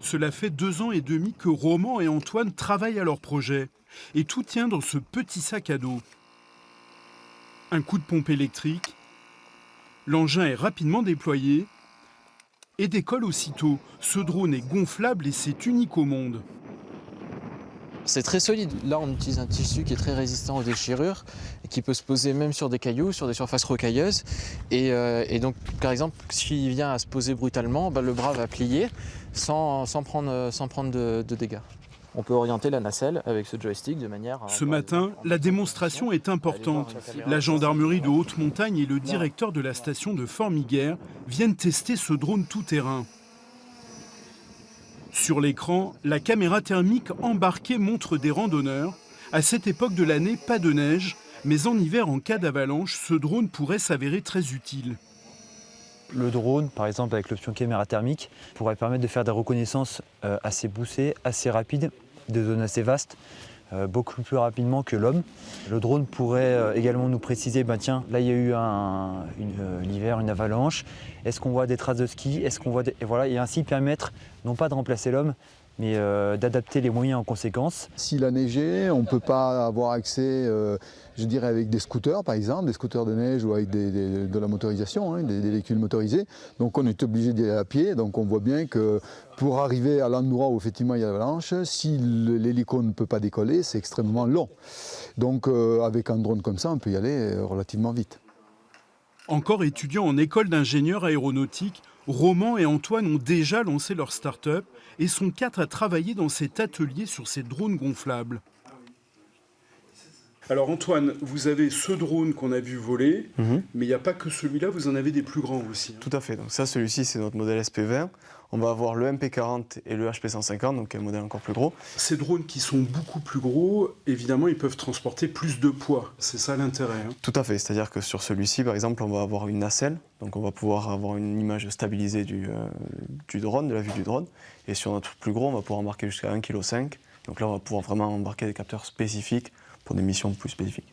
Cela fait 2 ans et demi que Roman et Antoine travaillent à leur projet. Et tout tient dans ce petit sac à dos. Un coup de pompe électrique, l'engin est rapidement déployé et décolle aussitôt. Ce drone est gonflable et c'est unique au monde. C'est très solide. Là, on utilise un tissu qui est très résistant aux déchirures et qui peut se poser même sur des cailloux, sur des surfaces rocailleuses. Et donc, par exemple, s'il vient à se poser brutalement, le bras va plier sans prendre de dégâts. On peut orienter la nacelle avec ce joystick de manière à... Ce matin, la démonstration est importante. La gendarmerie de haute montagne et le directeur de la station de Formiguères viennent tester ce drone tout-terrain. Sur l'écran, la caméra thermique embarquée montre des randonneurs. À cette époque de l'année, pas de neige, mais en hiver, en cas d'avalanche, ce drone pourrait s'avérer très utile. Le drone, par exemple, avec l'option caméra thermique, pourrait permettre de faire des reconnaissances assez poussées, assez rapides, de zones assez vastes, beaucoup plus rapidement que l'homme. Le drone pourrait également nous préciser, tiens, là il y a eu l'hiver, une avalanche, est-ce qu'on voit des traces de ski, est-ce qu'on voit et voilà, et ainsi permettre, non pas de remplacer l'homme, mais d'adapter les moyens en conséquence. S'il a neigé, on ne peut pas avoir accès, je dirais, avec des scooters par exemple, des scooters de neige ou avec de la motorisation, des véhicules motorisés. Donc on est obligé d'y aller à pied. Donc on voit bien que pour arriver à l'endroit où effectivement il y a l'avalanche, si l'hélico ne peut pas décoller, c'est extrêmement long. Donc avec un drone comme ça, on peut y aller relativement vite. Encore étudiants en école d'ingénieurs aéronautiques, Roman et Antoine ont déjà lancé leur start-up et sont 4 à travailler dans cet atelier sur ces drones gonflables. Alors Antoine, vous avez ce drone qu'on a vu voler, mais il n'y a pas que celui-là, vous en avez des plus grands aussi. Tout à fait, donc ça, celui-ci, c'est notre modèle SP20. On va avoir le MP40 et le HP150, donc un modèle encore plus gros. Ces drones qui sont beaucoup plus gros, évidemment, ils peuvent transporter plus de poids. C'est ça l'intérêt. Tout à fait, c'est-à-dire que sur celui-ci, par exemple, on va avoir une nacelle, donc on va pouvoir avoir une image stabilisée du drone, de la vue du drone. Et sur notre plus gros, on va pouvoir embarquer jusqu'à 1,5 kg. Donc là, on va pouvoir vraiment embarquer des capteurs spécifiques pour des missions plus spécifiques.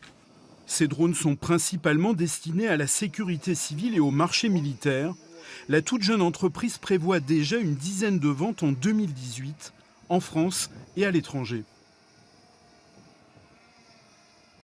Ces drones sont principalement destinés à la sécurité civile et au marché militaire. La toute jeune entreprise prévoit déjà une dizaine de ventes en 2018, en France et à l'étranger.